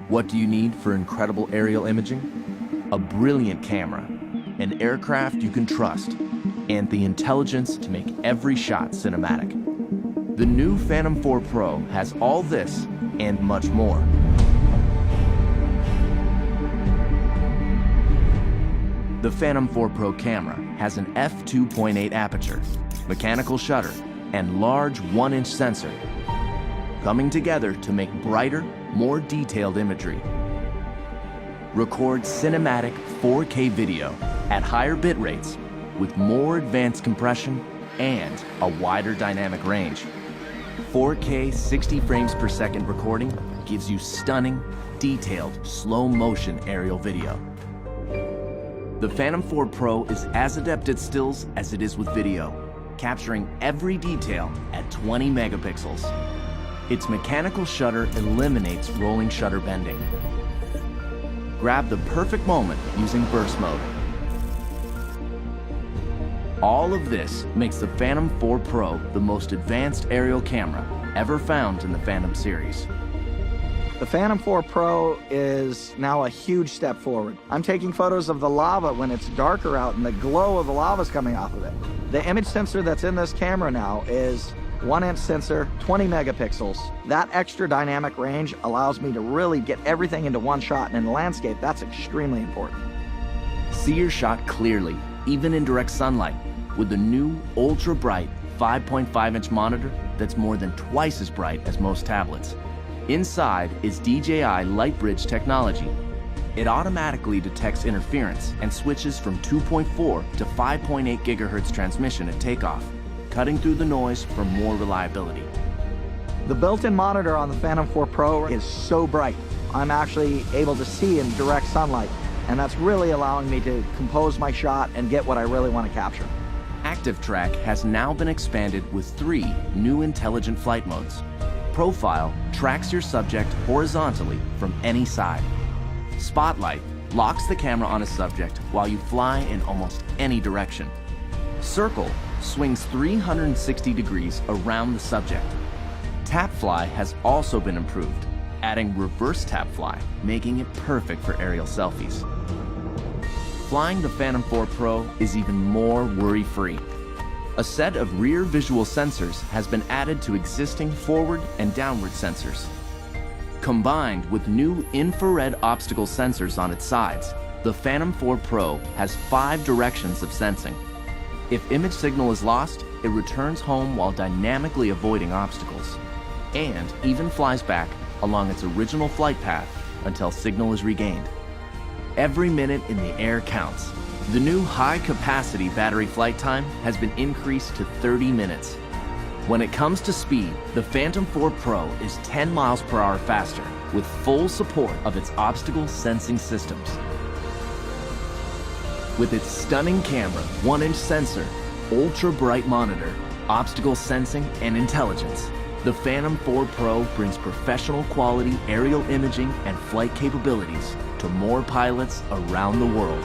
What do you need for incredible aerial imaging? A brilliant camera, an aircraft you can trust, and the intelligence to make every shot cinematic. The new Phantom 4 Pro has all this and much more. The Phantom 4 Pro camera has an f2.8 aperture, mechanical shutter, and large 1-inch sensor, coming together to make brighter, more detailed imagery. Record cinematic 4K video at higher bit rates with more advanced compression and a wider dynamic range. 4K 60 frames per second recording gives you stunning, detailed, slow-motion aerial video. The Phantom 4 Pro is as adept at stills as it is with video, capturing every detail at 20 megapixels. Its mechanical shutter eliminates rolling shutter bending. Grab the perfect moment using burst mode. All of this makes the Phantom 4 Pro the most advanced aerial camera ever found in the Phantom series. The Phantom 4 Pro is now a huge step forward. I'm taking photos of the lava when it's darker out and the glow of the lava is coming off of it. The image sensor that's in this camera now is 1-inch sensor, 20 megapixels. That extra dynamic range allows me to really get everything into one shot, and in the landscape, that's extremely important. See your shot clearly, even in direct sunlight, with the new ultra-bright 5.5-inch monitor that's more than twice as bright as most tablets. Inside is DJI LightBridge technology. It automatically detects interference and switches from 2.4 to 5.8 gigahertz transmission at takeoff, cutting through the noise for more reliability. The built-in monitor on the Phantom 4 Pro is so bright. I'm actually able to see in direct sunlight, and that's really allowing me to compose my shot and get what I really want to capture. Active Track has now been expanded with 3 new intelligent flight modes. Profile tracks your subject horizontally from any side. Spotlight locks the camera on a subject while you fly in almost any direction. Circle swings 360 degrees around the subject. Tap Fly has also been improved, adding reverse tap fly, making it perfect for aerial selfies. Flying the Phantom 4 Pro is even more worry-free. A set of rear visual sensors has been added to existing forward and downward sensors. Combined with new infrared obstacle sensors on its sides, the Phantom 4 Pro has 5 directions of sensing. If image signal is lost, it returns home while dynamically avoiding obstacles, and even flies back along its original flight path until signal is regained. Every minute in the air counts. The new high-capacity battery flight time has been increased to 30 minutes. When it comes to speed, the Phantom 4 Pro is 10 miles per hour faster with full support of its obstacle sensing systems. With its stunning camera, 1-inch sensor, ultra-bright monitor, obstacle sensing, and intelligence, the Phantom 4 Pro brings professional quality aerial imaging and flight capabilities to more pilots around the world.